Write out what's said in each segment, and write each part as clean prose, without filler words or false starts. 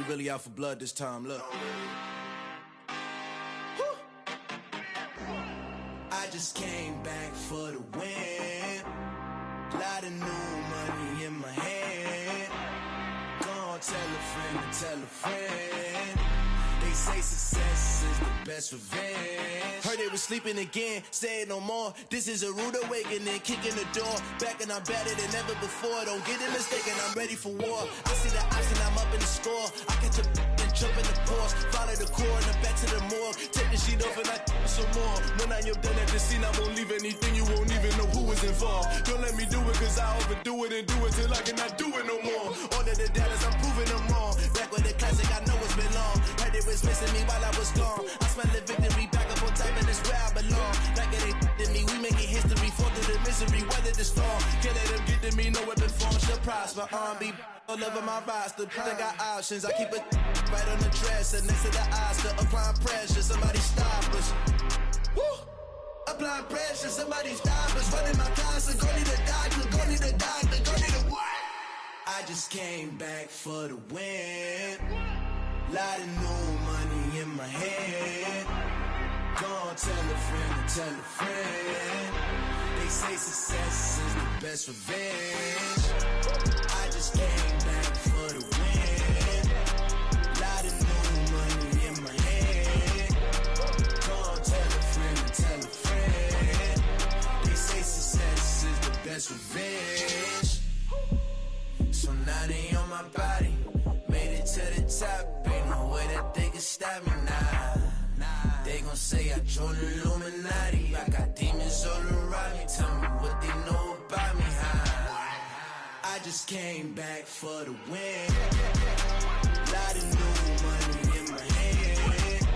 really out for blood this time, look. I just came back for the win. Lot of new money in my hand. Gonna tell a friend to tell a friend. They say success is the best revenge. Heard they was sleeping again, say it no more. This is a rude awakening, kicking the door. Back and I'm better than ever before. Don't get it mistaken, I'm ready for war. I see the option, I'm up in the score. I catch a and jump in the course. Follow the core and the back to the morgue. Take the sheet off and I some more. When I am done at the scene, I won't leave anything. You won't even know who was involved. Don't let me do it, cause I overdo it and do it till I cannot do it no more. All of the doubters, I'm proving them wrong. Back with the classic, I know it's been long. Heard it was missing me while I was gone. I smell the victory back up on top, and it's where I belong. Like it ain't to me, we making history. Fall through the misery, weather the storm. Can't let them get to me, no weapon form shall prosper. Be all over my roster. I got options, I keep it right on the dresser. Next to the Oscar, applying pressure. Somebody stop us. Woo! Applying pressure, somebody stop us. Running my closet, go need a doctor, go need a doctor, go need a what? I just came back for the win. Lot of new money in my hand. Gonna tell a friend to tell a friend. They say success is the best revenge. I just came back for the win. Lot of new money in my hand. Gonna tell a friend to tell a friend. They say success is the best revenge. So now they on my body. Made it to the top. Ain't no way that they can stop me now. They gon' say I joined the Illuminati. I got demons all around me. Tell me what they know about me, huh? I just came back for the win. Lot of new money in my hand.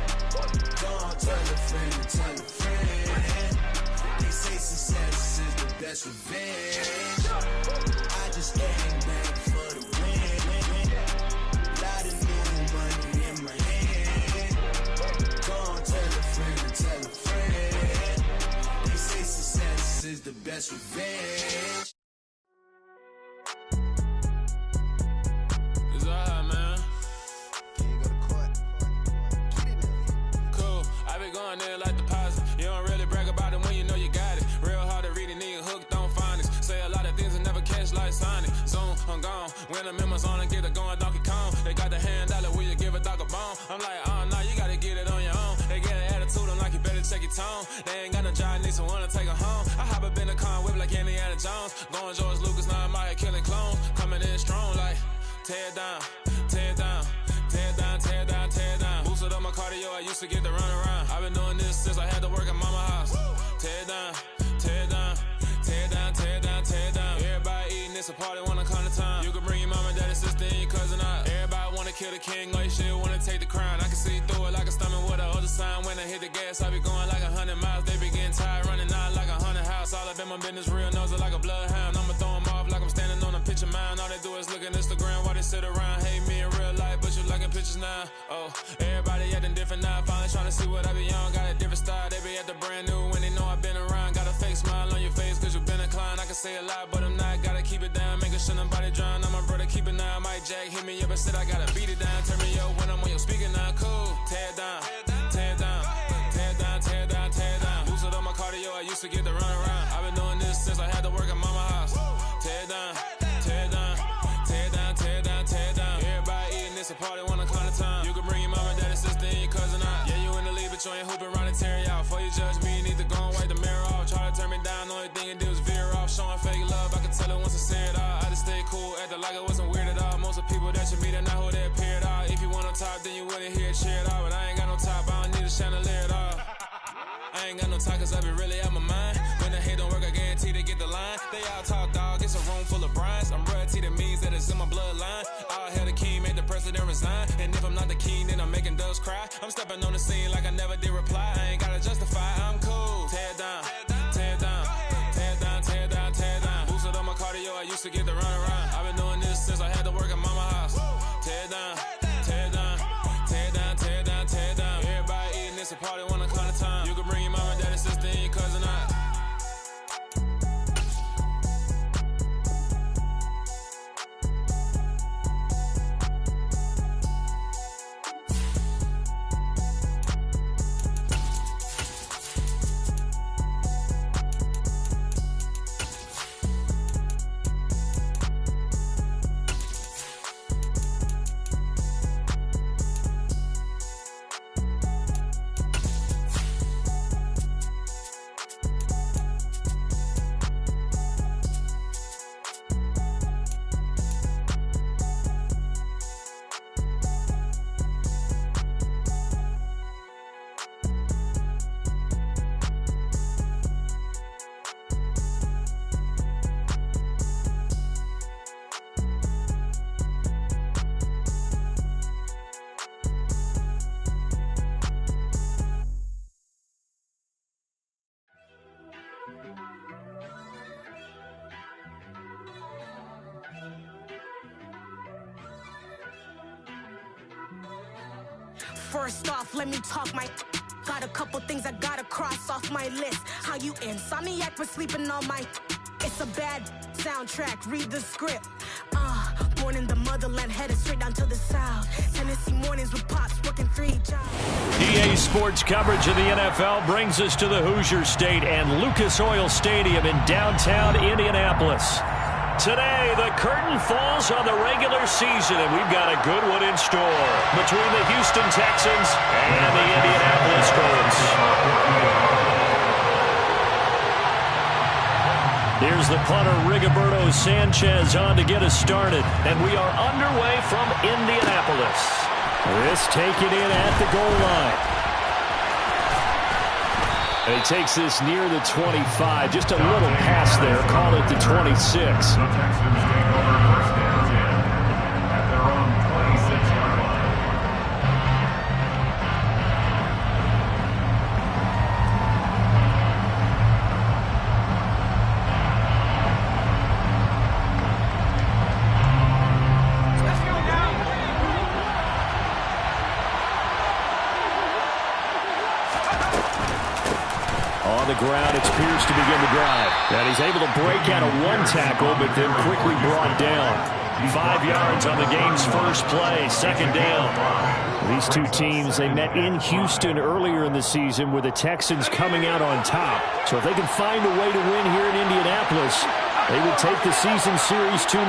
Gonna tell a friend to tell a friend. They say success is the best revenge. I just came back for the win. Lot of new money in my hand. Gonna tell a friend to tell a friend. They say success is the best revenge. It's alright, man. Can you go to court? Get it now. Cool. I be going there like deposit. You don't really brag about it when you know you got it. Real hard to read a nigga hooked on phonics. Say a lot of things and never catch like Sonic. Zone, I'm gone. When the members on and get it going Donkey Kong. They got the hand dollar, will you give a dog a bone? I'm like, oh no, you gotta get it on your own. They get an attitude, I'm like, you better check your tone. They ain't got no job, need someone to take her home. I hop up in the car, whip like Indiana Jones. Going George Lucas, now I'm out here killing clones. Coming in strong like, tear down, tear down, tear down, tear down, tear down. Boosted up my cardio, I used to get to run around. I've been doing this since I had to work at mama house. Tear down, tear down, tear down, tear down, tear down. Everybody eating, it's a party, wanna come to time. You can bring your mama, daddy, sister, and your cousin out. Everybody wanna kill the king, or you shit wanna take the crown. I can see through it like a stomach with a other sign. When I hit the gas, I be going like 100 miles. They be getting tired, running out like 100 house. All up in my business, real nose it like a bloodhound. I'ma throw them off like I'm standing on a picture mound. All they do is look at Instagram while they sit around. Hate me in real life, but you liking pictures now. Oh, everybody acting different now. Finally trying to see what I be on. Got a different style, they be at the brand new when they know I've been around. Got a fake smile on your face, cause you been inclined. I can say a lot, but I'm not. Gotta keep it down, making sure nobody drown. I'm my brother, keep it now. Mike Jack hit me up and said I gotta beat it down. Turn me up when I'm on your speaker now. Cool, tear down, tear down, tear down, tear down, tear down. Boosted up my cardio, I used to get to run around. I've been doing this since I had to work at mama house. Tear down, tear down, tear down, tear down, tear down. Everybody eating, it's a party, wanna come to time. You can bring your mama, daddy, sister, and your cousin out. Yeah, you in the league, but you ain't hooping around and tear you out. Before you judge me, you need to go and wipe the mirror off. Try to turn me down, only thing it do is veer off. Showing fake love, I can tell it once I say it all. I just stay cool, acting like it wasn't weird at all. Most of the people that you meet are not who they appear at all. If you want on top, then you wouldn't hear it cheer at all. But I ain't got no top, I don't need a chandelier at all. I ain't got no time, cause I be really out my mind. When the hate don't work, I guarantee they get the line. They all talk, dog, it's a room full of brinds. I'm royalty, that means that it's in my bloodline. All hell the king, made the president resign. And if I'm not the king, then I'm making doves cry. I'm stepping on the scene like I never did reply. I ain't gotta justify, I'm cool. Tear down, tear down, tear down, tear down, tear down. Boosted up my cardio, I used to get to run around. I've been doing this since I had to work at mama house. Tear down, tear down, tear down, tear down, tear down. Everybody eating, it's a party, wanna come to time. You can bring your mama, daddy, sister, and your cousin out. First off, let me talk my... Got a couple things I gotta cross off my list. How you insomniac for sleeping on my... It's a bad soundtrack, read the script. Born in the motherland, headed straight down to the south. Tennessee mornings with pops, working 3 jobs. EA Sports coverage of the NFL brings us to the Hoosier State and Lucas Oil Stadium in downtown Indianapolis. Today, the curtain falls on the regular season, and we've got a good one in store between the Houston Texans and the Indianapolis Colts. Here's the punter, Rigoberto Sanchez, on to get us started. And we are underway from Indianapolis. This taken in at the goal line. And he takes this near the 25. Just a little pass there. Call it the 26. The Texans take over first and 10 at their own 26-yard line. On the ground, it's Pierce to begin the drive. And he's able to break out of one tackle, but then quickly brought down. 5 yards on the game's first play, second down. These two teams, they met in Houston earlier in the season with the Texans coming out on top. So if they can find a way to win here in Indianapolis, they would take the season series 2-0.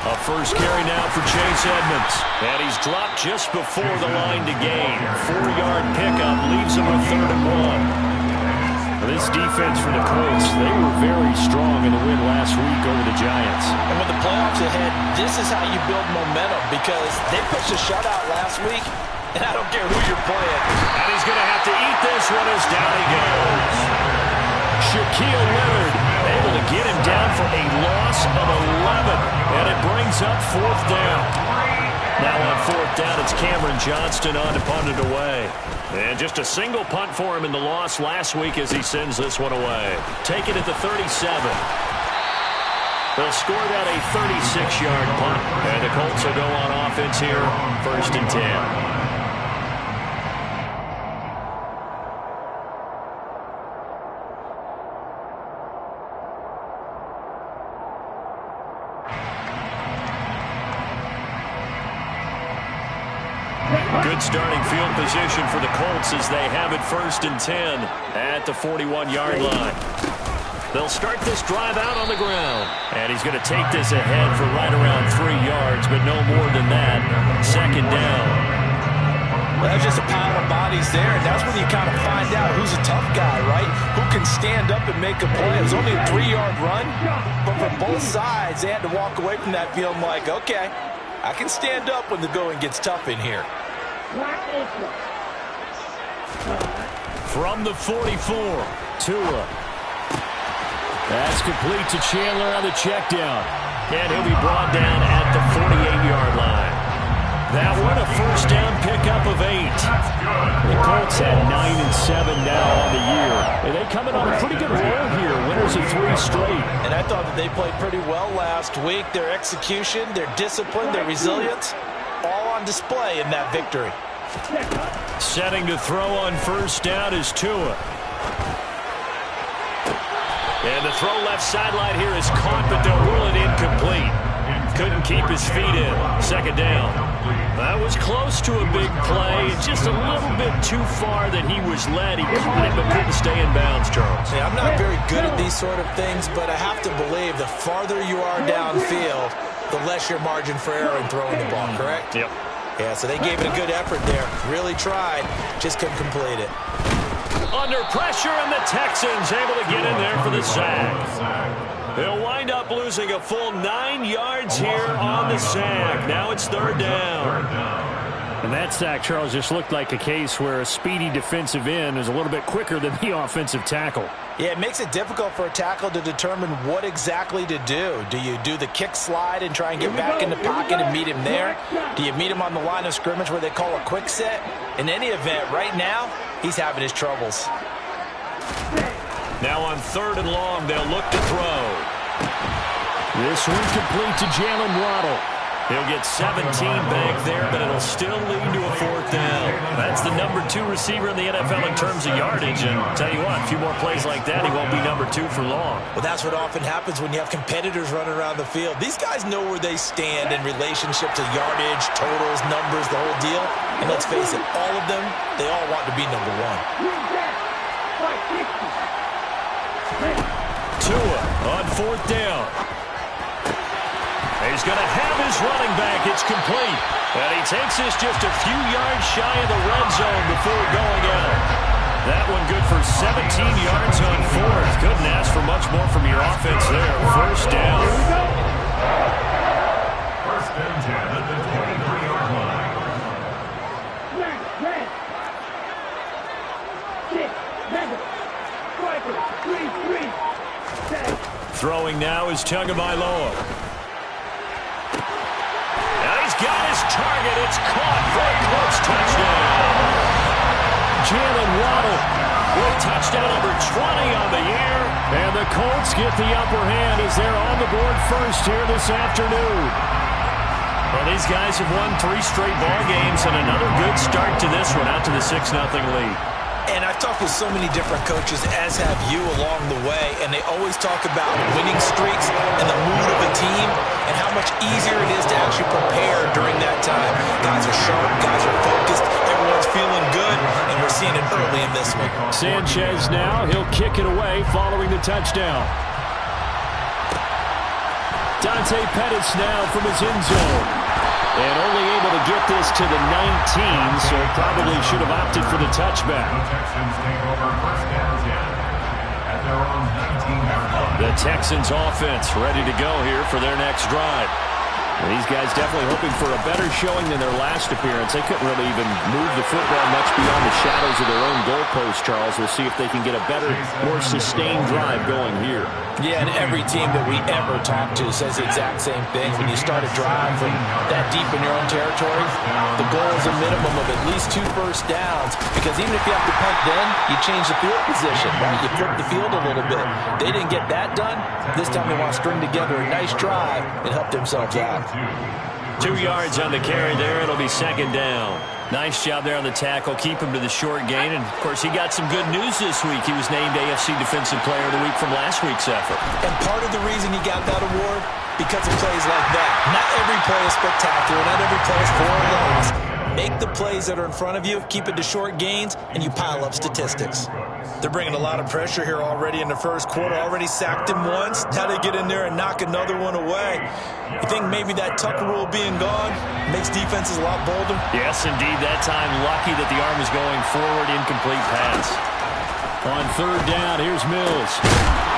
A first carry now for Chase Edmonds. And he's dropped just before the line to gain. 4-yard pickup leaves him with 3rd and 1. This defense for the Colts, they were very strong in the win last week over the Giants. And with the playoffs ahead, this is how you build momentum because they pushed a shutout last week, and I don't care who you're playing. And he's going to have to eat this one as down he goes. Shaquille Leonard able to get him down for a loss of 11. And it brings up 4th down. Now on 4th down, it's Cameron Johnston on to punt it away. And just a single punt for him in the loss last week as he sends this one away. Take it at the 37. They'll score that a 36-yard punt. And the Colts will go on offense here, 1st and 10. Good starting field position for the Colts as they have it 1st and 10 at the 41-yard line. They'll start this drive out on the ground. And he's going to take this ahead for right around 3 yards, but no more than that. 2nd down. Well, that's just a pile of bodies there, and that's when you kind of find out who's a tough guy, right? Who can stand up and make a play. It was only a 3-yard run, but from both sides, they had to walk away from that feeling like, okay, I can stand up when the going gets tough in here. From the 44, Tua. That's complete to Chandler on the check down. And he'll be brought down at the 48-yard line. That one a first down pickup of 8. The Colts at 9-7 now on the year. And they coming on a pretty good roll here. Winners of 3 straight. And I thought that they played pretty well last week. Their execution, their discipline, their resilience, all on display in that victory. Setting to throw on first down is Tua. And the throw left sideline here is caught, but they'll rule it incomplete. Couldn't keep his feet in. 2nd down. That was close to a big play. Just a little bit too far that he was led. He caught it but couldn't stay in bounds, Charles. Yeah, I'm not very good at these sort of things, but I have to believe the farther you are downfield, the less your margin for error in throwing the ball, correct? Yep. Yeah, so they gave it a good effort there. Really tried, just couldn't complete it. Under pressure, and the Texans able to get in there for the sack. They'll wind up losing a full 9 yards here on the sack. Now it's 3rd down. And that sack, Charles, just looked like a case where a speedy defensive end is a little bit quicker than the offensive tackle. Yeah, it makes it difficult for a tackle to determine what exactly to do. Do you do the kick slide and try and get back in the pocket and meet him there? Do you meet him on the line of scrimmage where they call a quick set? In any event, right now, he's having his troubles. Now on 3rd and long, they'll look to throw. This one complete to Jalen Waddle. He'll get 17 back there, but it'll still lead to a 4th down. That's the number 2 receiver in the NFL in terms of yardage. And tell you what, a few more plays like that, he won't be number 2 for long. Well, that's what often happens when you have competitors running around the field. These guys know where they stand in relationship to yardage, totals, numbers, the whole deal. And let's face it, all of them, they all want to be number 1. Tua on 4th down. He's going to have his running back. It's complete. And he takes this just a few yards shy of the red zone before going out. That one good for 17 yards on 4th. Couldn't ask for much more from your offense there. 1st down. 1st and 10 at the 23-yard line. Throwing now is Tagovailoa. Got his target. It's caught for a close touchdown. Jalen Waddle with touchdown number 20 on the year. And the Colts get the upper hand as they're on the board first here this afternoon. Well, these guys have won 3 straight ball games and another good start to this one out to the 6-0 lead. And I've talked with so many different coaches, as have you, along the way, and they always talk about winning streaks and the mood of a team and how much easier it is to actually prepare during that time. Guys are sharp, guys are focused, everyone's feeling good, and we're seeing it early in this one. Sanchez now, he'll kick it away following the touchdown. Dante Pettis now from his end zone. And only able to get this to the 19, so probably should have opted for the touchback. The Texans take over 1st and 10 at their own 19-yard line. The Texans offense ready to go here for their next drive. These guys definitely hoping for a better showing than their last appearance. They couldn't really even move the football much beyond the shadows of their own goalpost, Charles. We'll see if they can get a better, more sustained drive going here. Yeah, and every team that we ever talk to says the exact same thing. When you start a drive from that deep in your own territory, the goal is a minimum of at least 2 first downs, because even if you have to punt then, you change the field position, right? You flip the field a little bit. They didn't get that done. This time they want to string together a nice drive and help themselves out. 2 yards on the carry there. It'll be 2nd down. Nice job there on the tackle. Keep him to the short gain. And, of course, he got some good news this week. He was named AFC Defensive Player of the Week from last week's effort. And part of the reason he got that award, because of plays like that. Not every play is spectacular. Not every play is for a loss. Make the plays that are in front of you, keep it to short gains, and you pile up statistics. They're bringing a lot of pressure here already in the first quarter. Already sacked him once. Now they get in there and knock another one away. You think maybe that Tucker rule being gone makes defenses a lot bolder? Yes, indeed. That time, lucky that the arm was going forward. Incomplete pass. On 3rd down, here's Mills.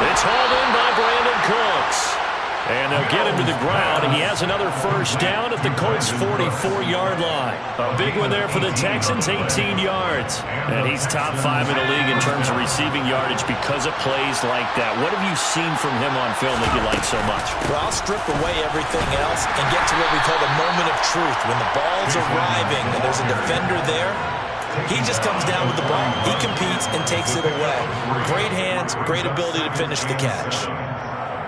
It's hauled in by Brandon Cooks. And they'll get him to the ground. He has another first down at the Colts' 44-yard line. A big one there for the Texans, 18 yards. And he's top 5 in the league in terms of receiving yardage because of plays like that. What have you seen from him on film that you like so much? Well, I'll strip away everything else and get to what we call the moment of truth. When the ball's arriving and there's a defender there, he just comes down with the ball. He competes and takes it away. Great hands, great ability to finish the catch.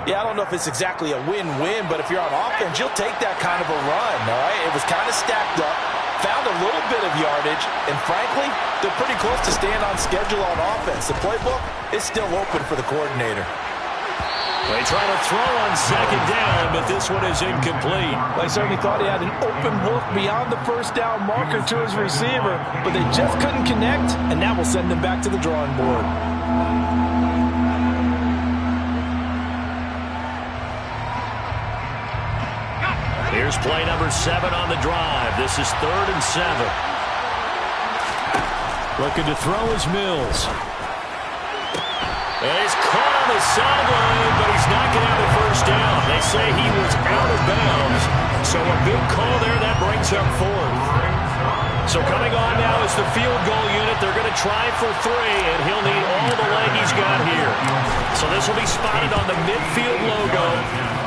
Yeah, I don't know if it's exactly a win-win, but if you're on offense, you'll take that kind of a run, all right? It was kind of stacked up, found a little bit of yardage, and frankly, they're pretty close to staying on schedule on offense. The playbook is still open for the coordinator. They try to throw on 2nd down, but this one is incomplete. I certainly thought he had an open look beyond the first down marker to his receiver, but they just couldn't connect, and that will send them back to the drawing board. Here's play number 7 on the drive. This is 3rd and 7. Looking to throw is Mills. And he's caught on the sideline, but he's not going to have the first down. They say he was out of bounds. So a big call there. That brings up 4th. So coming on now is the field goal unit. They're going to try for 3, and he'll need all the leg he's got here. So this will be spotted on the midfield logo.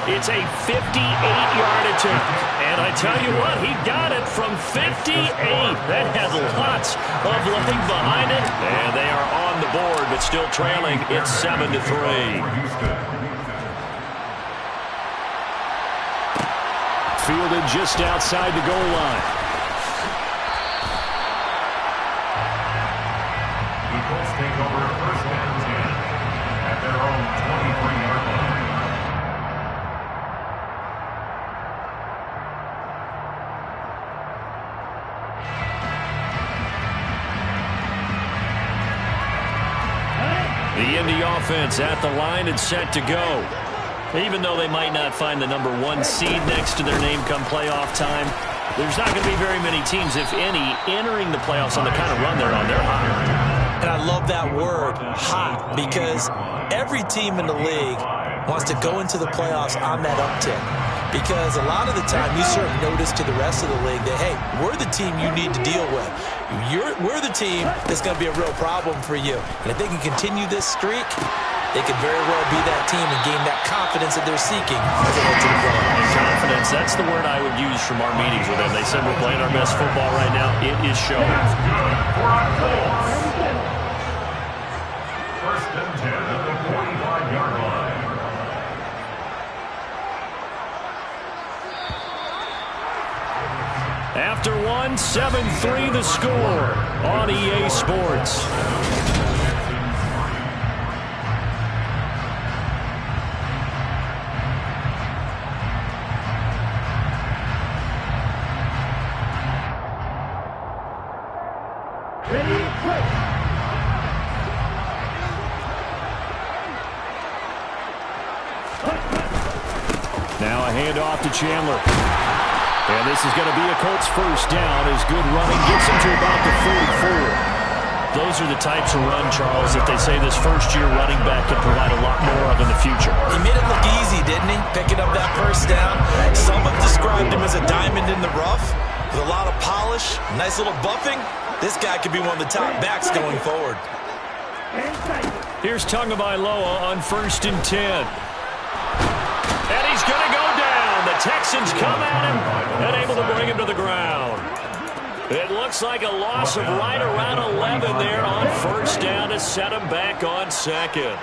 It's a 58-yard attempt. And I tell you what, he got it from 58. That had lots of leg behind it. And they are on the board, but still trailing. It's 7-3. fielded just outside the goal line. Eagles take over first and 10 at their own 23-yard line. The Indy offense at the line and set to go. Even though they might not find the number 1 seed next to their name come playoff time, there's not going to be very many teams, if any, entering the playoffs on the kind of run they're on. They're hot. And I love that word, hot, because every team in the league wants to go into the playoffs on that uptick. Because a lot of the time you serve notice to the rest of the league that, hey, we're the team you need to deal with. We're the team that's going to be a real problem for you. And if they can continue this streak, they could very well be that team and gain that confidence that they're seeking as they head to the playoffs. Confidence, that's the word I would use from our meetings with them. They said we're playing our best football right now. It is showing. First and 10 at the 45-yard line. After one, 7-3 the score on EA Sports. Now a handoff to Chandler. And this is going to be a Colts first down as good running gets him to about the 44. Those are the types of run, Charles, that they say this first-year running back can provide a lot more of in the future. He made it look easy, didn't he? Picking up that first down. Some have described him as a diamond in the rough with a lot of polish, nice little buffing. This guy could be one of the top backs going forward. Here's Tagovailoa on first and 10. And he's going to go down. The Texans come at him and able to bring him to the ground. It looks like a loss of right around 11 there on first down to set him back on second.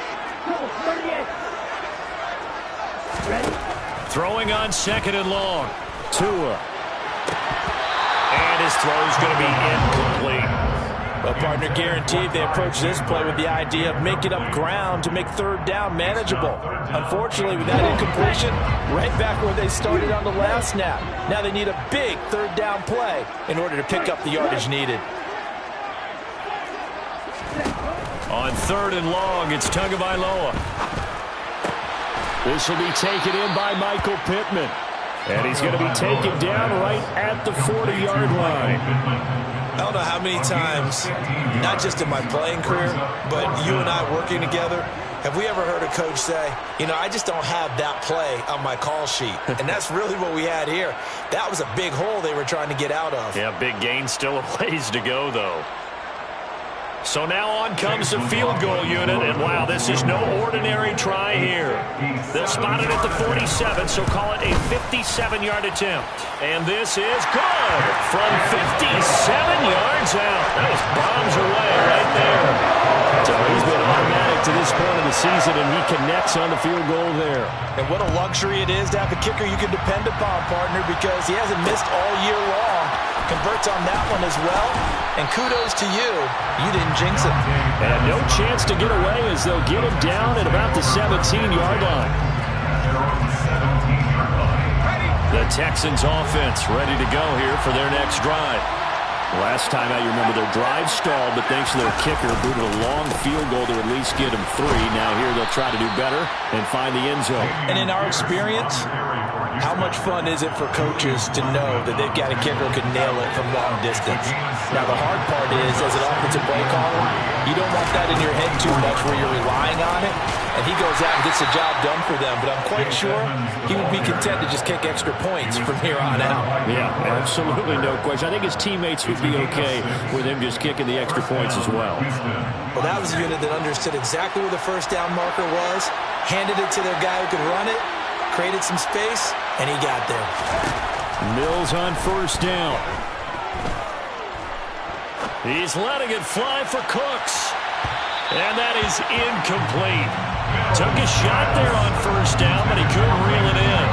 Throwing on second and long. Tua. And his throw's going to be incomplete. Well, partner, guaranteed they approach this play with the idea of making up ground to make third down manageable. Unfortunately, with that incompletion, right back where they started on the last snap. Now they need a big third down play in order to pick up the yardage needed. On third and long, it's Tagovailoa. This will be taken in by Michael Pittman. And he's going to be taken down right at the 40-yard line. I don't know how many times, not just in my playing career, but you and I working together, have we ever heard a coach say, you know, I just don't have that play on my call sheet. And that's really what we had here. That was a big hole they were trying to get out of. Yeah, big gain, still a ways to go, though. So now on comes the field goal unit, and wow, this is no ordinary try here. They'll spot it at the 47, so call it a 57-yard attempt. And this is good from 57 yards out. That was bombs away right there. So he's been automatic to this point of the season, and he connects on the field goal there. And what a luxury it is to have a kicker you can depend upon, partner, because he hasn't missed all year long. Converts on that one as well. And kudos to you. You didn't jinx it. And no chance to get away as they'll get him down at about the 17-yard line. The Texans offense ready to go here for their next drive. Last time out, you remember their drive stalled, but thanks to their kicker, booted a long field goal to at least get them 3. Now here they'll try to do better and find the end zone. And in our experience, how much fun is it for coaches to know that they've got a kicker who can nail it from long distance? Now, the hard part is, as an offensive play caller, you don't want that in your head too much where you're relying on it, and he goes out and gets the job done for them. But I'm quite sure he would be content to just kick extra points from here on out. Yeah, absolutely no question. I think his teammates would be okay with him just kicking the extra points as well. Well, that was a unit that understood exactly where the first down marker was, handed it to their guy who could run it, created some space, and he got there. Mills on first down. He's letting it fly for Cooks. And that is incomplete. Took a shot there on first down, but he couldn't reel it in.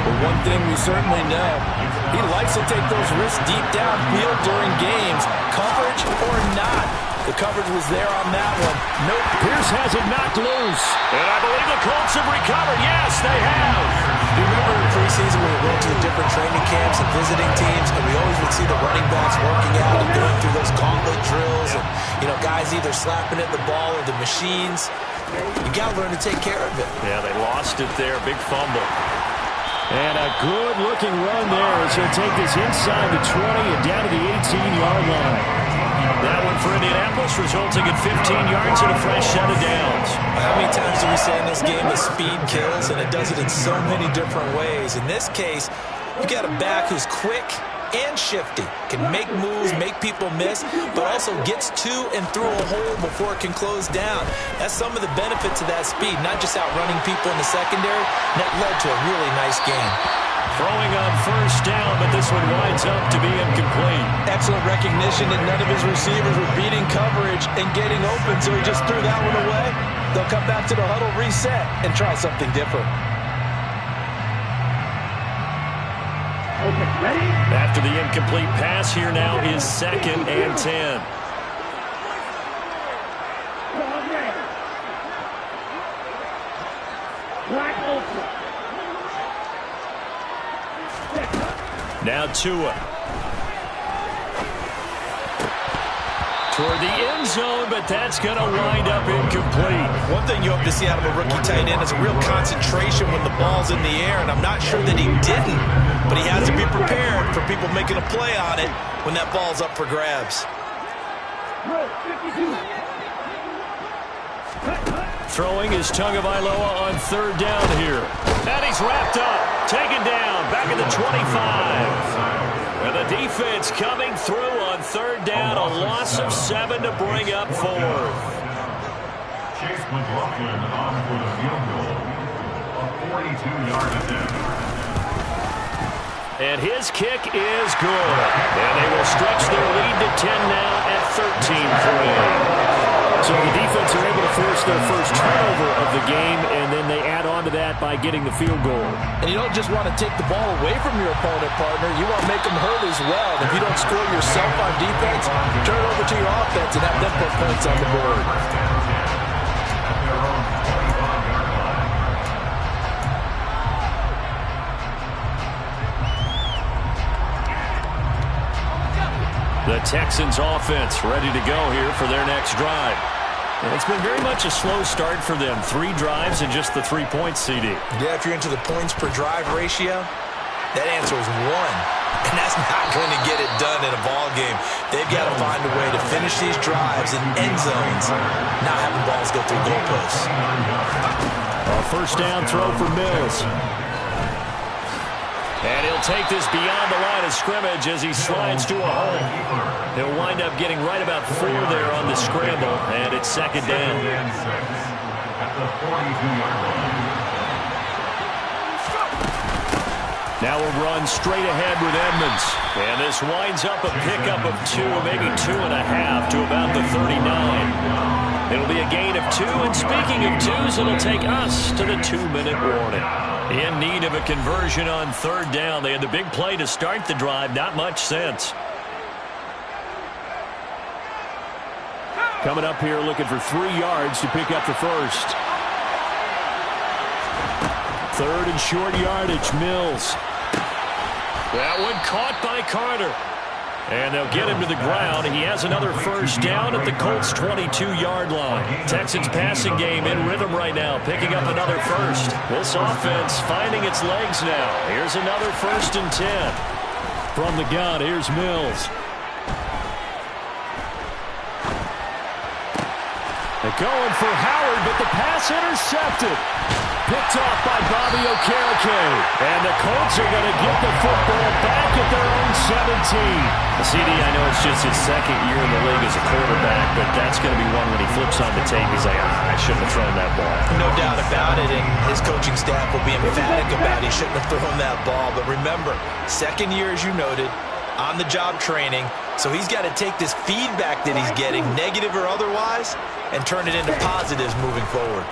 But one thing we certainly know, he likes to take those risks deep downfield during games, coverage or not. The coverage was there on that one. Nope. Pierce has it knocked loose. And I believe the Colts have recovered. Yes, they have. You remember in preseason when we went to the different training camps and visiting teams, and we always would see the running backs working out and going through those gauntlet drills, and guys either slapping at the ball or the machines. You got to learn to take care of it. Yeah, they lost it there. Big fumble. And a good-looking run there as he'll take this inside the 20 and down to the 18-yard line. That one for Indianapolis, resulting in 15 yards and a fresh set of downs. How many times do we say in this game that speed kills, and it does it in so many different ways? In this case, you got a back who's quick and shifty, can make moves, make people miss, but also gets to and through a hole before it can close down. That's some of the benefits of that speed, not just outrunning people in the secondary. That led to a really nice game. Throwing on first down, but this one winds up to be incomplete. Excellent recognition that none of his receivers were beating coverage and getting open, so he just threw that one away. They'll come back to the huddle, reset, and try something different. After the incomplete pass, here now is 2nd and 10. Now Tua. Toward the end zone, but that's going to wind up incomplete. One thing you hope to see out of a rookie tight end is a real concentration when the ball's in the air, and I'm not sure that he didn't, but he has to be prepared for people making a play on it when that ball's up for grabs. Throwing is Tagovailoa on 3rd down here. And he's wrapped up, taken down, back at the 25. And the defense coming through on 3rd down, a loss of 7 to bring up 4th. Chase McLaughlin on for the field goal. A 42-yard attempt. And his kick is good. And they will stretch their lead to 10 now at 13-3. So the defense are able to force their first turnover of the game, and then they add on to that by getting the field goal. And you don't just want to take the ball away from your opponent, partner. You want to make them hurt as well. And if you don't score yourself on defense, turn it over to your offense and have them put points on the board. The Texans offense ready to go here for their next drive. And it's been very much a slow start for them. 3 drives and just the 3 points, CD. Yeah, if you're into the points per drive ratio, that answer is 1. And that's not going to get it done in a ball game. They've got to find a way to finish these drives in end zones, not having balls go through goalposts. A first down throw for Mills. And he'll take this beyond the line of scrimmage as he slides to a hole. He'll wind up getting right about 4 there on the scramble, and it's 2nd down. At the 42-yard line. Now we'll run straight ahead with Edmonds. And this winds up a pickup of 2, maybe 2.5 to about the 39. It'll be a gain of 2, and speaking of 2s, it'll take us to the 2-minute warning. In need of a conversion on 3rd down. They had the big play to start the drive. Not much sense. Coming up here looking for 3 yards to pick up the first. 3rd and short yardage, Mills. That one caught by Carter. And they'll get him to the ground. He has another first down at the Colts' 22-yard line. Texans passing game in rhythm right now, picking up another first. This offense finding its legs now. Here's another 1st and 10. From the gun, here's Mills. They're going for Howard, but the pass intercepted. Picked off by Bobby Okereke. And the Colts are going to get the football back at their own 17. CD, I know it's just his 2nd year in the league as a quarterback, but that's going to be one when he flips on the tape. He's like, I shouldn't have thrown that ball. No doubt about it, and his coaching staff will be emphatic about he shouldn't have thrown that ball. But remember, 2nd year, as you noted, on-the-job training. So he's got to take this feedback that he's getting, negative or otherwise, and turn it into positives moving forward.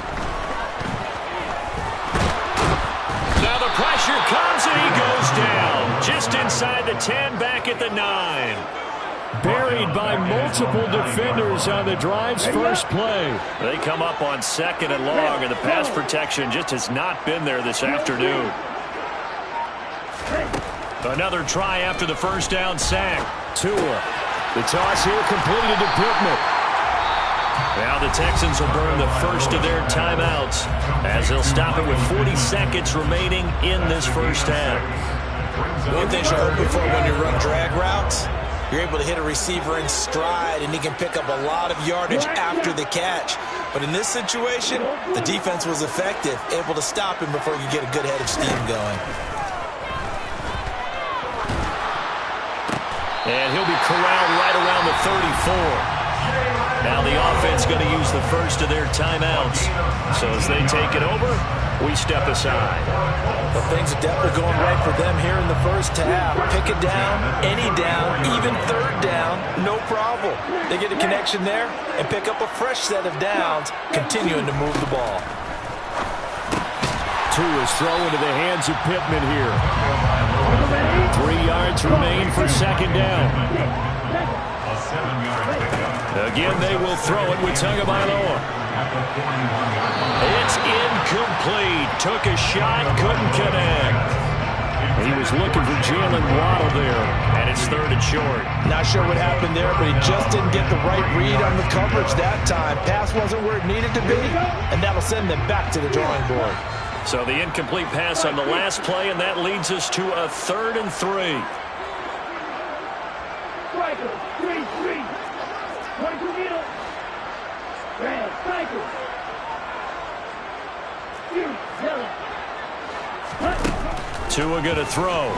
Now the pressure comes. throws it. He goes down. Just inside the 10, back at the 9. Buried by multiple defenders on the drive's first play. They come up on 2nd and long, and the pass protection just has not been there this afternoon. Another try after the first down sack. Tua. The toss here completed to Pittman. Now the Texans will burn the first of their timeouts as they'll stop it with 40 seconds remaining in this first half. One thing you're hoping for when you run drag routes, you're able to hit a receiver in stride, and he can pick up a lot of yardage after the catch. But in this situation, the defense was effective, able to stop him before you get a good head of steam going. And he'll be corralled right around the 34. Now the offense going to use the first of their timeouts. So as they take it over, we step aside. Well, things are definitely going right for them here in the first half. Pick it down, any down, even third down, no problem. They get a connection there and pick up a fresh set of downs, continuing to move the ball. Tua's throw into the hands of Pittman here. 3 yards remain for second down. Again, they will throw it with Tagovailoa. It's incomplete. Took a shot, couldn't connect. He was looking for Jalen Waddle there, and it's 3rd and short. Not sure what happened there, but he just didn't get the right read on the coverage that time. Pass wasn't where it needed to be, and that'll send them back to the drawing board. So the incomplete pass on the last play, and that leads us to a 3rd and 3. Tua going to throw.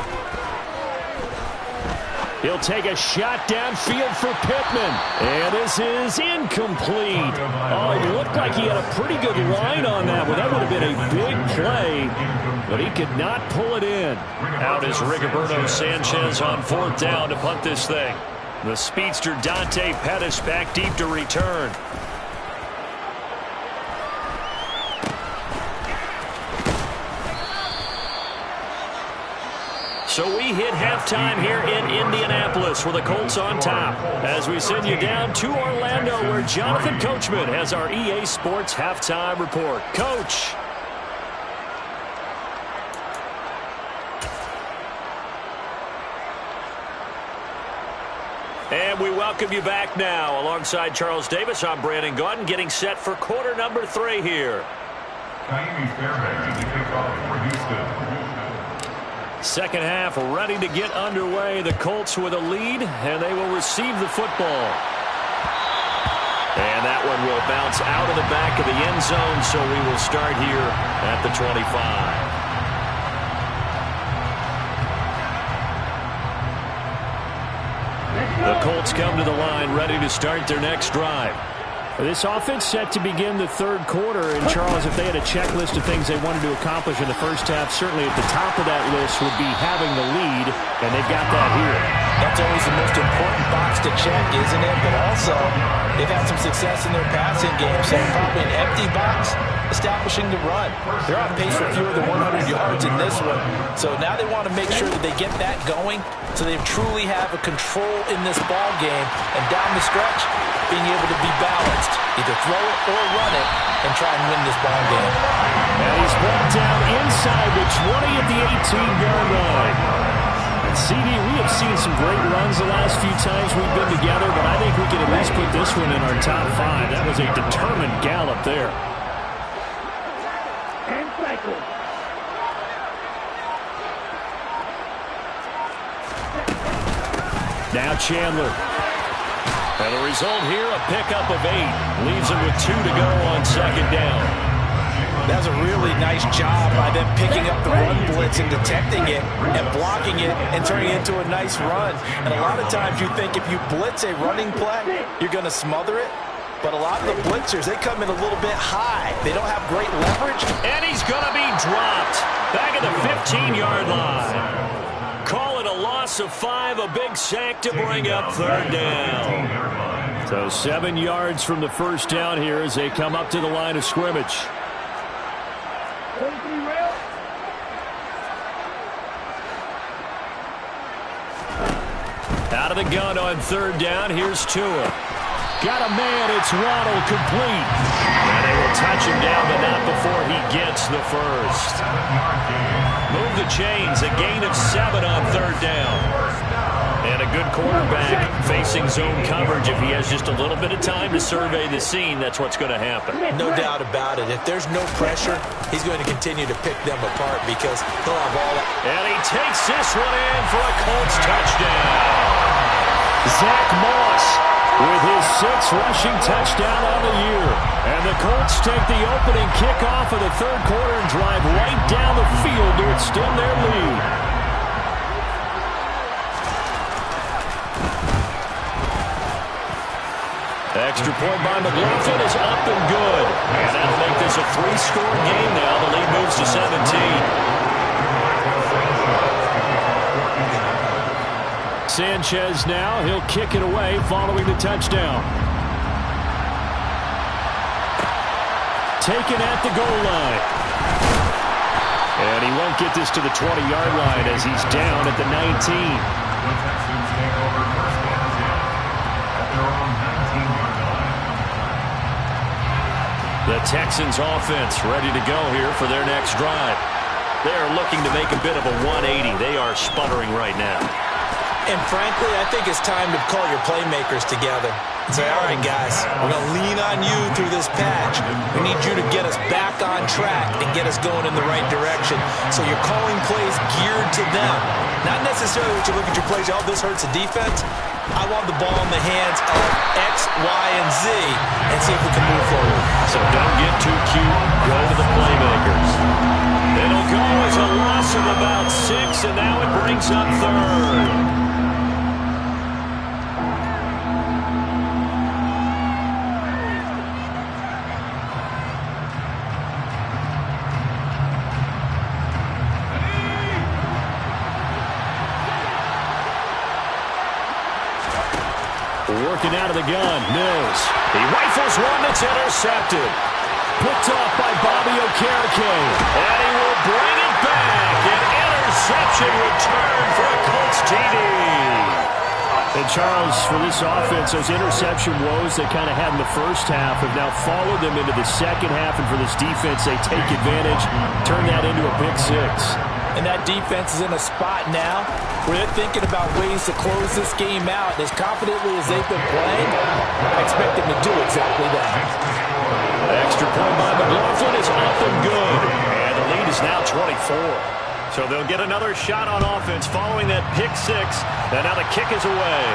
He'll take a shot downfield for Pittman. And this is incomplete. Oh, it looked like he had a pretty good line on that one. That would have been a big play, but he could not pull it in. Out is Rigoberto Sanchez on 4th down to punt this thing. The speedster Dante Pettis back deep to return. So we hit halftime here in Indianapolis with the Colts on top as we send you down to Orlando where Jonathan Coachman has our EA Sports halftime report. Coach. And we welcome you back now. Alongside Charles Davis, I'm Brandon Gaudin getting set for quarter number 3 here. Kaimi Fairbairn, the kickoff for Houston. Second half ready to get underway. The Colts with a lead, and they will receive the football. And that one will bounce out of the back of the end zone, so we will start here at the 25. The Colts come to the line ready to start their next drive. This offense set to begin the 3rd quarter. And, Charles, if they had a checklist of things they wanted to accomplish in the first half, certainly at the top of that list would be having the lead, and they've got that here. That's always the most important box to check, isn't it? But also, they've had some success in their passing game, so probably an empty box, establishing the run. They're on pace for fewer than 100 yards in this one. So now they want to make sure that they get that going so they truly have a control in this ball game. And down the stretch, being able to be balanced. Either throw it or run it and try and win this ball game. And he's brought down inside the 20 at the 18-yard line. And CD, we have seen some great runs the last few times we've been together, but I think we can at least put this one in our top 5. That was a determined gallop there. Now Chandler. And the result here, a pickup of 8. Leaves him with 2 to go on second down. That's a really nice job by them picking up the run blitz and detecting it and blocking it and turning it into a nice run. And a lot of times you think if you blitz a running play, you're going to smother it. But a lot of the blitzers, they come in a little bit high. They don't have great leverage. And he's going to be dropped back at the 15-yard line. Call it a loss of 5, a big sack to bring up 3rd down. So 7 yards from the first down here as they come up to the line of scrimmage. the gun on third down. Here's Tua. Got a man. It's Waddle, complete. And they will touch him down, but not before he gets the first. Move the chains. A gain of 7 on third down. And a good quarterback facing zone coverage. If he has just a little bit of time to survey the scene, that's what's going to happen. No doubt about it. If there's no pressure, he's going to continue to pick them apart because they'll have all that. And he takes this one in for a Colts touchdown. Zach Moss with his 6th rushing touchdown on the year. And the Colts take the opening kickoff of the third quarter and drive right down the field to extend their lead. Extra point by McLaughlin is up and good. And that'll make this a 3-score game now. The lead moves to 17. Sanchez now. He'll kick it away following the touchdown. Taken at the goal line. And he won't get this to the 20-yard line as he's down at the 19. The Texans take over first and 10 at their own 19-yard line. The Texans offense ready to go here for their next drive. They're looking to make a bit of a 180. They are sputtering right now. And frankly, I think it's time to call your playmakers together and say, all right, guys, we're going to lean on you through this patch. We need you to get us back on track and get us going in the right direction. So you're calling plays geared to them. Not necessarily what you look at your plays, oh, this hurts the defense. I want the ball in the hands of X, Y, and Z and see if we can move forward. So don't get too cute. Go to the playmakers. It'll go as a loss of about 6, and now it brings up third. Working out of the gun, Mills. He rifles one that's intercepted. Picked off by Bobby Okereke. And he will bring it back. An interception return for a Colts TD. And Charles, for this offense, those interception woes they kind of had in the first half have now followed them into the second half. And for this defense, they take advantage, turn that into a pick 6. And that defense is in a spot now where they're thinking about ways to close this game out. As confidently as they've been playing, I expect them to do exactly that. Extra point by McLaughlin is up and good. And the lead is now 24. So they'll get another shot on offense following that pick 6. And now the kick is away.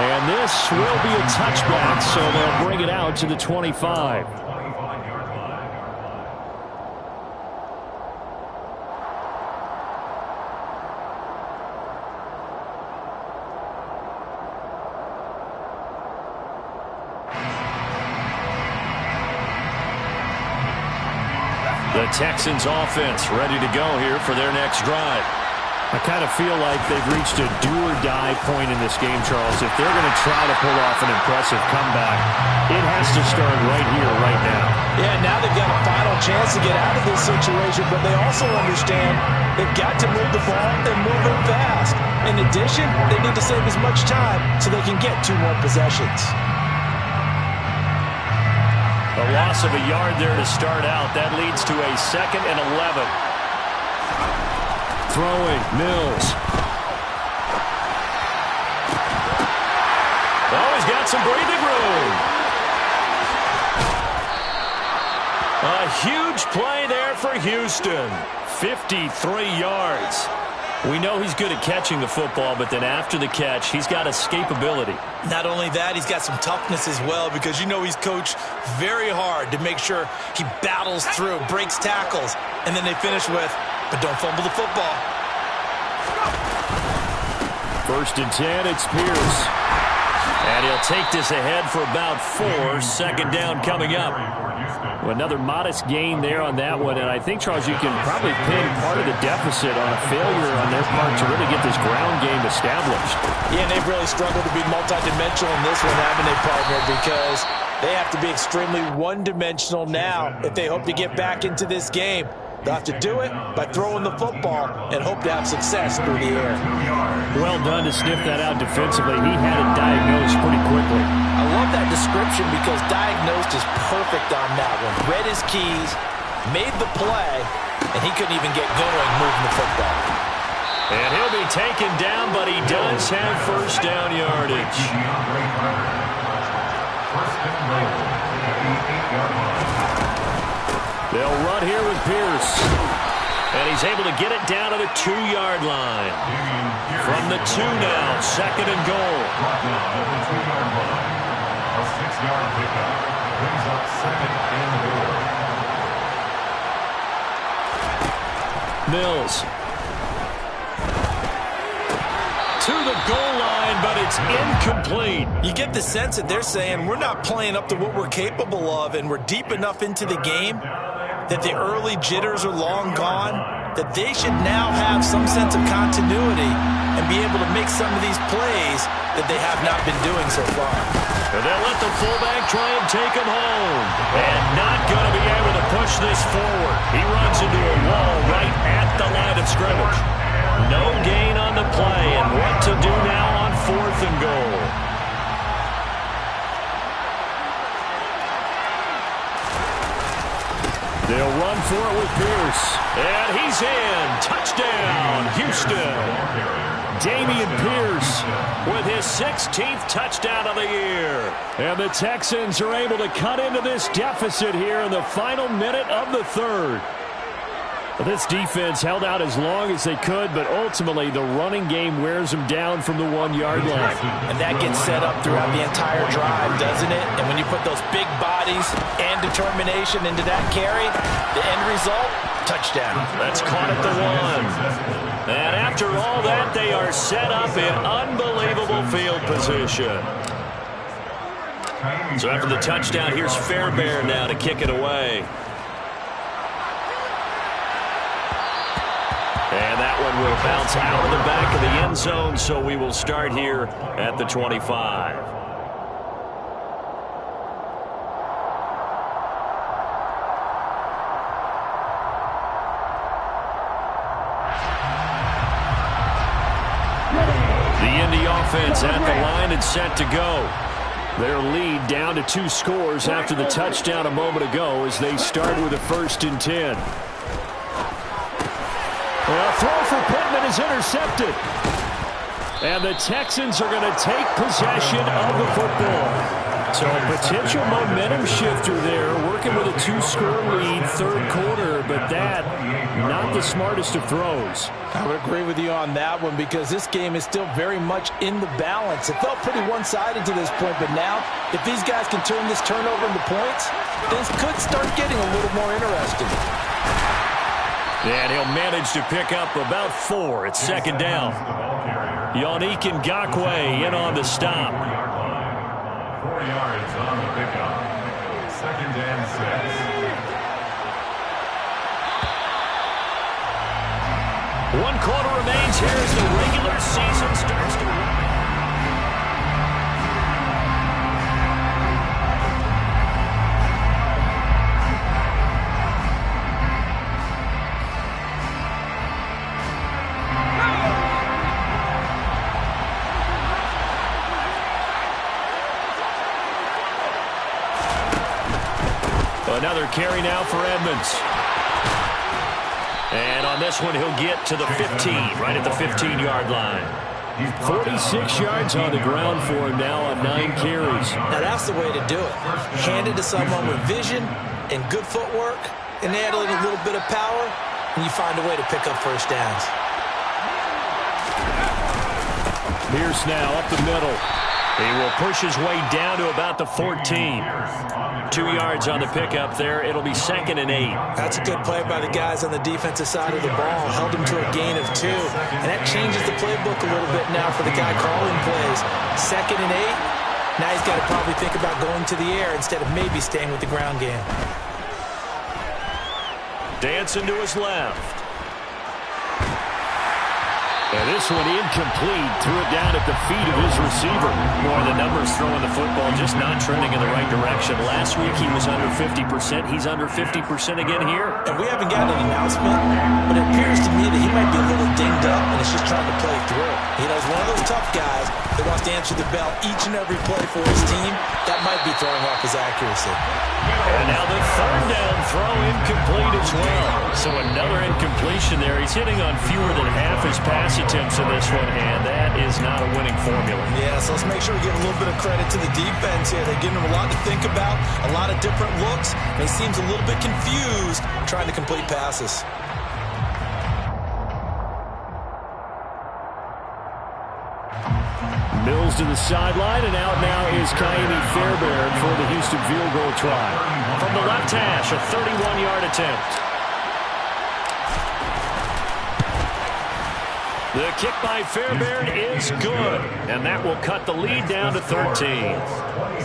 And this will be a touchback, so they'll bring it out to the 25. The Texans offense ready to go here for their next drive. I kind of feel like they've reached a do-or-die point in this game, Charles. If they're going to try to pull off an impressive comeback, it has to start right here, right now. Yeah, now they've got a final chance to get out of this situation, but they also understand they've got to move the ball and move it fast. In addition, they need to save as much time so they can get 2 more possessions. A loss of a yard there to start out. That leads to a 2nd and 11. Throwing, Mills. Oh, he's got some breathing room. A huge play there for Houston. 53 yards. We know he's good at catching the football, but then after the catch, he's got escapability. Not only that, he's got some toughness as well because you know he's coached very hard to make sure he battles through, breaks tackles, and then they finish with, but don't fumble the football. 1st and 10, it's Pierce. And he'll take this ahead for about 4. 2nd down coming up. Another modest gain there on that one, and I think, Charles, you can probably pin part of the deficit on a failure on their part to really get this ground game established. Yeah, and they've really struggled to be multidimensional in this one, haven't they, partner, because they have to be extremely one-dimensional now if they hope to get back into this game. They'll have to do it by throwing the football and hope to have success through the air. Well done to sniff that out defensively. He had it diagnosed pretty quickly. I love that description because diagnosed is perfect on that one. Read his keys, made the play, and he couldn't even get going moving the football. And he'll be taken down, but he does have first down yardage. They'll run here with Pierce. And he's able to get it down to the 2-yard line. From the 2 now, second and goal. A 6-yard pickup brings up second and goal. Mills. To the goal line, but it's incomplete. You get the sense that they're saying we're not playing up to what we're capable of, and we're deep enough into the game that the early jitters are long gone, that they should now have some sense of continuity and be able to make some of these plays that they have not been doing so far. And they'll let the fullback try and take him home. And not going to be able to push this forward. He runs into a wall right at the line of scrimmage. No gain on the play, and what to do now on 4th and goal. They'll run for it with Pierce. And he's in. Touchdown, Houston. Dameon Pierce with his 16th touchdown of the year. And the Texans are able to cut into this deficit here in the final minute of the 3rd. This defense held out as long as they could, but ultimately the running game wears them down from the 1-yard line. And that gets set up throughout the entire drive, doesn't it? And when you put those big bodies and determination into that carry, the end result, touchdown. That's caught at the 1. And after all that, they are set up in unbelievable field position. So after the touchdown, here's Fairbairn now to kick it away. And that one will bounce out of the back of the end zone, so we will start here at the 25. The Indy offense at the line and set to go. Their lead down to 2 scores after the touchdown a moment ago as they start with a 1st and 10. A throw for Pittman is intercepted. And the Texans are going to take possession of the football. So a potential momentum shifter there, working with a 2-score lead, 3rd quarter, but that, not the smartest of throws. I would agree with you on that one because this game is still very much in the balance. It felt pretty one-sided to this point, but now, if these guys can turn this turnover into points, things could start getting a little more interesting. And he'll manage to pick up about 4 at 2nd down. Yannick Ngakoue in on the stop. 4 yards on the pickup. 2nd and 6. 1 quarter remains here as the regular season starts to run. Another carry now for Edmonds. And on this one, he'll get to the 15, right at the 15-yard line. 46 yards on the ground for him now on 9 carries. Now that's the way to do it. Hand it to someone with vision and good footwork, and add a little bit of power, and you find a way to pick up 1st downs. Pierce now up the middle. He will push his way down to about the 14. 2 yards on the pickup there. It'll be 2nd and 8. That's a good play by the guys on the defensive side of the ball. Held him to a gain of 2. And that changes the playbook a little bit now for the guy calling plays. 2nd and 8. Now he's got to probably think about going to the air instead of maybe staying with the ground game. Dancing to his left. And this one incomplete. Threw it down at the feet of his receiver. Boy, the numbers throwing the football just not trending in the right direction. Last week he was under 50%. He's under 50% again here. And we haven't gotten an announcement, but it appears to me that he might be a little dinged up and is just trying to play through. You know, he's one of those tough guys that wants to answer the bell each and every play for his team. That might be throwing off his accuracy. And now the third down throw incomplete as well. So another incompletion there. He's hitting on fewer than half his pass attempts in this one, and that is not a winning formula. Yeah, so let's make sure we give a little bit of credit to the defense here. They're giving him a lot to think about, a lot of different looks, and he seems a little bit confused trying to complete passes. Mills to the sideline, and out now is Ka'imi Fairbairn for the Houston field goal try. From the left hash, a 31-yard attempt. The kick by Fairbairn is good, and that will cut the lead down to 13.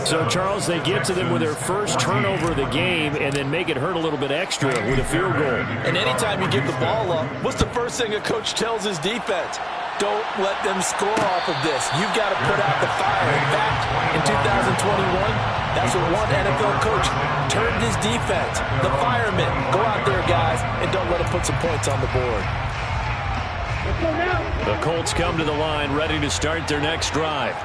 So, Charles, they get to them with their first turnover of the game and then make it hurt a little bit extra with a field goal. And anytime you give the ball up, what's the first thing a coach tells his defense? Don't let them score off of this. You've got to put out the fire. In fact, in 2021, that's what one NFL coach turned his defense. The firemen. Go out there, guys, and don't let them put some points on the board. The Colts come to the line ready to start their next drive.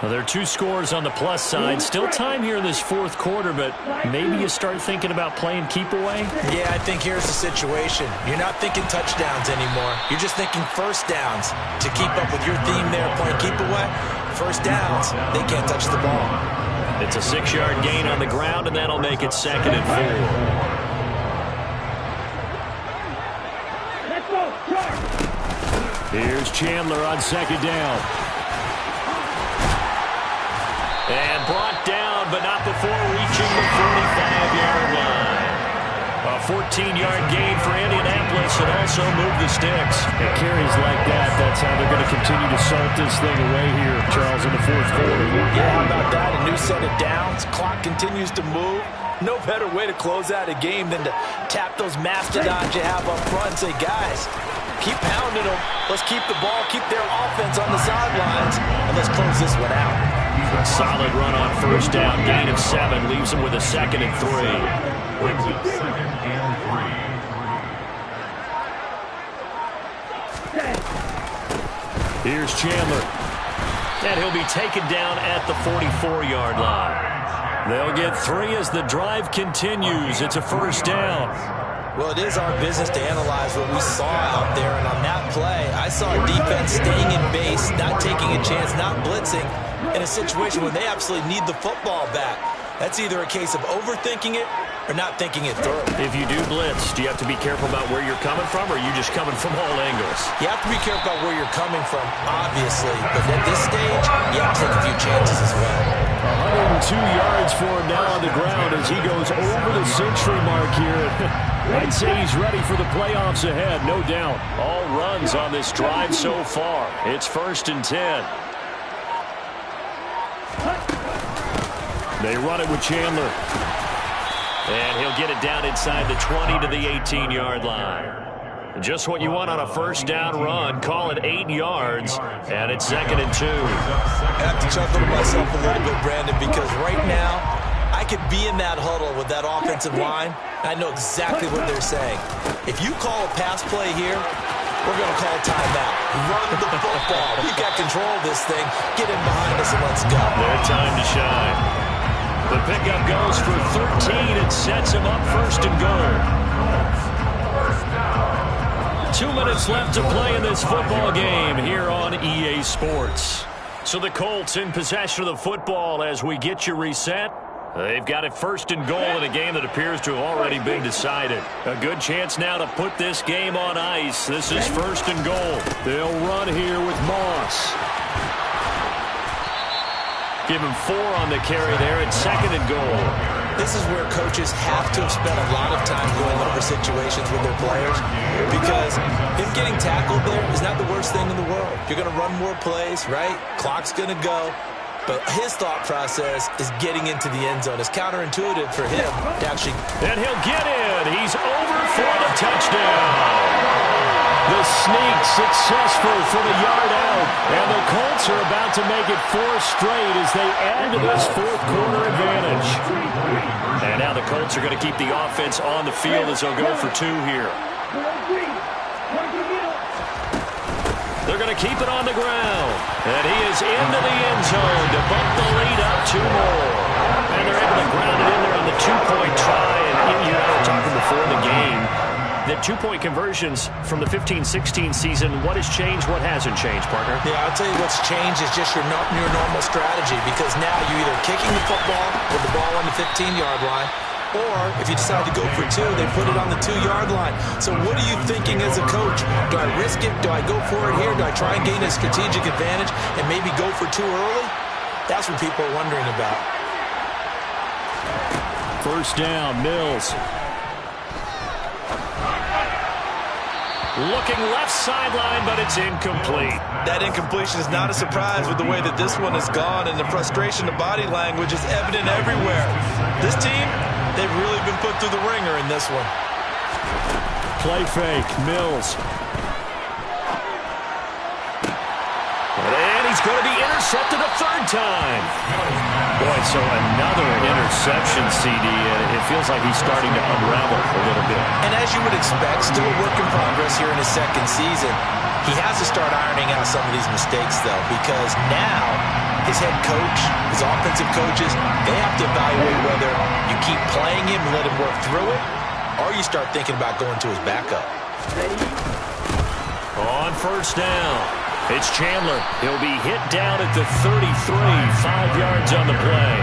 Well, there are two scores on the plus side. Still time here in this fourth quarter, but maybe you start thinking about playing keep away? Yeah, I think here's the situation. You're not thinking touchdowns anymore. You're just thinking first downs. To keep up with your theme there, playing keep away, first downs, they can't touch the ball. It's a 6-yard gain on the ground, and that'll make it 2nd and 4. Here's Chandler on 2nd down. And brought down, but not before reaching the 45-yard line. A 14-yard gain for Indianapolis and also move the sticks. It carries like that. That's how they're going to continue to salt this thing away here, Charles, in the fourth quarter. Yeah, how about that? A new set of downs. Clock continues to move. No better way to close out a game than to tap those mastodons you have up front and say, guys, keep pounding them. Let's keep the ball, keep their offense on the sidelines, and let's close this one out. Solid run on first down. Gain of 7 leaves them with a 2nd and 3. Here's Chandler. And he'll be taken down at the 44-yard line. They'll get 3 as the drive continues. It's a first down. Well, it is our business to analyze what we saw out there, and on that play, I saw a defense staying in base, not taking a chance, not blitzing, in a situation where they absolutely need the football back. That's either a case of overthinking it or not thinking it through. If you do blitz, do you have to be careful about where you're coming from, or are you just coming from all angles? You have to be careful about where you're coming from, obviously, but at this stage, you have to take a few chances as well. 102 yards for him now on the ground as he goes over the century mark here. I'd say he's ready for the playoffs ahead, no doubt. All runs on this drive so far. It's 1st and 10. They run it with Chandler. And he'll get it down inside the 20 to the 18-yard line. Just what you want on a first down run. Call it 8 yards, and it's 2nd and 2. I have to chuckle to myself a little bit, Brandon, because right now I could be in that huddle with that offensive line. I know exactly what they're saying. If you call a pass play here, we're going to call timeout. Run the football. We've got control of this thing. Get in behind us and let's go. Their time to shine. The pickup goes for 13. It sets him up 1st and goal. 2 minutes left to play in this football game here on EA Sports. So the Colts in possession of the football as we get you reset. They've got it 1st and goal in a game that appears to have already been decided. A good chance now to put this game on ice. This is 1st and goal. They'll run here with Moss. Give him 4 on the carry there. It's 2nd and goal. This is where coaches have to have spent a lot of time going over situations with their players, because him getting tackled there is not the worst thing in the world. You're going to run more plays, right? Clock's going to go. But his thought process is getting into the end zone. It's counterintuitive for him to actually. And he'll get in. He's over for the touchdown. The sneak successful from a yard out. And the Colts are about to make it 4 straight as they add to this fourth-quarter advantage. And now the Colts are going to keep the offense on the field as they'll go for 2 here. They're going to keep it on the ground. And he is into the end zone to bump the lead up 2 more. And they're able to ground it in there on the 2-point try. And you and I were talking before the game. The 2-point conversions from the 15-16 season, what has changed, what hasn't changed, partner? Yeah, I'll tell you what's changed is just your normal strategy, because now you're either kicking the football with the ball on the 15-yard line, or if you decide to go for 2, they put it on the 2-yard line. So what are you thinking as a coach? Do I risk it? Do I go for it here? Do I try and gain a strategic advantage and maybe go for 2 early? That's what people are wondering about. First down, Mills. Looking left sideline, but it's incomplete. That incompletion is not a surprise with the way that this one has gone, and the frustration, the body language is evident everywhere. This team, they've really been put through the ringer in this one. Play fake, Mills. And he's going to be intercepted a 3rd time. Boy, so another interception, CD. It feels like he's starting to unravel a little bit. And as you would expect, still a work in progress here in his 2nd season. He has to start ironing out some of these mistakes, though, because now his head coach, his offensive coaches, they have to evaluate whether you keep playing him and let him work through it, or you start thinking about going to his backup. On first down, it's Chandler. He'll be hit down at the 33, 5 yards on the play.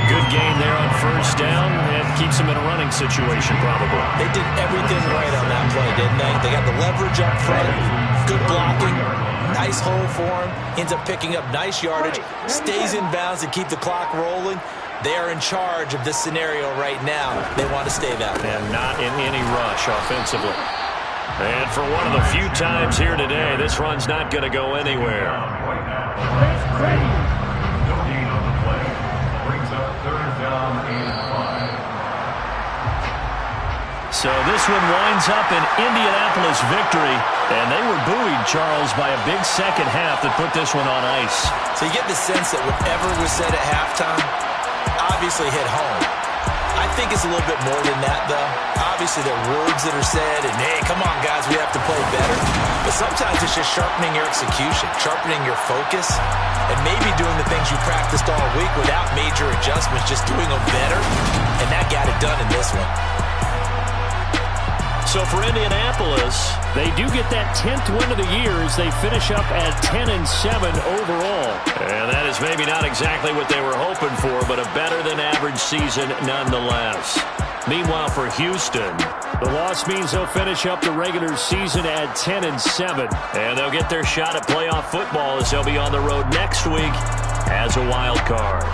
Good game there on first down, and keeps him in a running situation probably. They did everything right on that play, didn't they? They got the leverage up front, good blocking, nice hole for him, ends up picking up nice yardage, stays in bounds to keep the clock rolling. They are in charge of this scenario right now. They want to stay that way. And not in any rush offensively. And for one of the few times here today, this run's not going to go anywhere. No gain on the play. Brings up 3rd down and 5. So this one winds up an Indianapolis victory. And they were buoyed, Charles, by a big second half that put this one on ice. So you get the sense that whatever was said at halftime obviously hit home. I think it's a little bit more than that, though. Obviously, there are words that are said, and, hey, come on, guys, we have to play better. But sometimes it's just sharpening your execution, sharpening your focus, and maybe doing the things you practiced all week without major adjustments, just doing them better. And that got it done in this one. So for Indianapolis, they do get that 10th win of the year as they finish up at 10-7 overall. And that is maybe not exactly what they were hoping for, but a better-than-average season nonetheless. Meanwhile, for Houston, the loss means they'll finish up the regular season at 10-7. And they'll get their shot at playoff football as they'll be on the road next week as a wild card.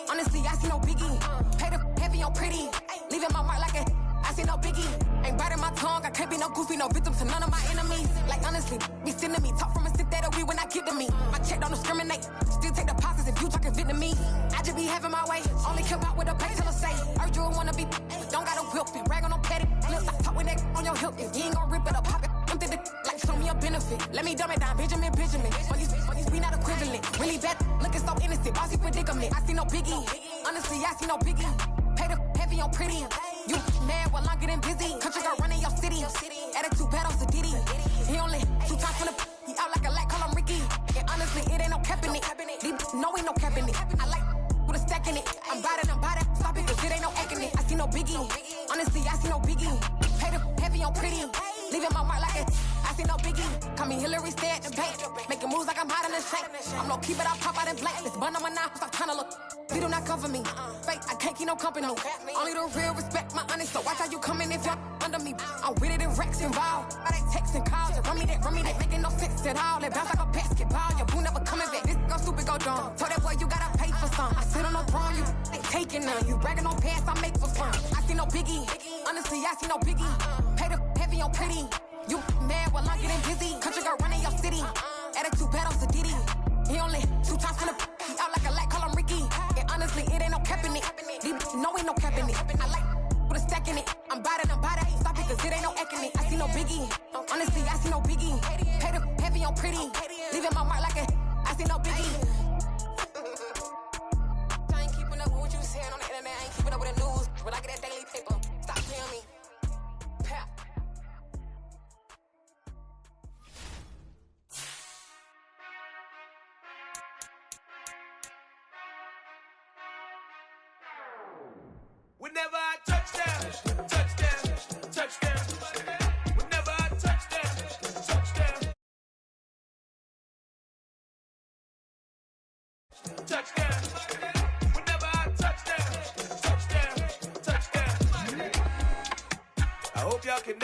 Honestly, I see no biggie. Pay the heavy on pretty. Leaving my mark like a, I see no biggie. Ain't biting my tongue. I can't be no goofy, no victim to none of my enemies. Like honestly, be sending me talk from a sit that we when I get to me. My check don't discriminate. Still take deposits if you talking Vietnamese. I just be having my way. Only come out with a pay till I say. Urge you wanna be, don't got a whip and rag on no petty. Look, I talk with that on your hip. If you ain't gon' rip it up, pop it. Empty the like show me a benefit. Let me dumb it down, Benjamin. For these we not equivalent. Really bad, looking so innocent. Bossy predicament. I see no biggie. Honestly, I see no biggie. Pay the heavy on pretty. You mad while I'm getting busy. Country girl running your city. Attitude bad on Diddy. He only 2 times from the he out like a light, call him Ricky. And honestly, it ain't no cap in it. No, ain't no cap in it. I like with a stack in it. I'm biting. Stop it, cause it ain't no acting it. I see no biggie. Honestly, I see no biggie. Pay the heavy on pretty. Leaving my mark like it. I see no biggie. Call me Hillary, stay at the bank. Making moves like I'm hiding in shank. I'm no keep it, I pop out in blank. This bun on my knife, stop trying to look. They do not cover me. Fake, I can't keep no company. Only the real respect my honest. So watch how you coming if you're under me. I'm with it and Rex involved. I they texting calls and run me that. Making no sense at all. They bounce like a basketball. Your boo never coming back. This go stupid, go dumb. Told that boy you gotta pay for some. I sit on no throne, you ain't taking none. You bragging on pants, I make for fun. I see no biggie. Honestly, I see no biggie. Pay the heavy on pretty. You mad while I'm getting busy. Country girl running your city. Attitude bad on Diddy. He only 2 times from the he out like a light, call him Ricky. And honestly, it ain't no cap in it. No, ain't no cap in it. I like with a stack in it. I'm biting. Stop it, cause it ain't no acting it. I see no biggie. Honestly, I see no biggie. Pay the heavy on pretty. Leaving my mark like a I see no biggie. I ain't keeping up with what you saying on the internet. I ain't keeping up with the news. When I get that daily paper, stop playing me. Pap. Whenever I touchdown, touchdown. Whenever I touchdown. Touchdown. Whenever I touchdown. I hope y'all can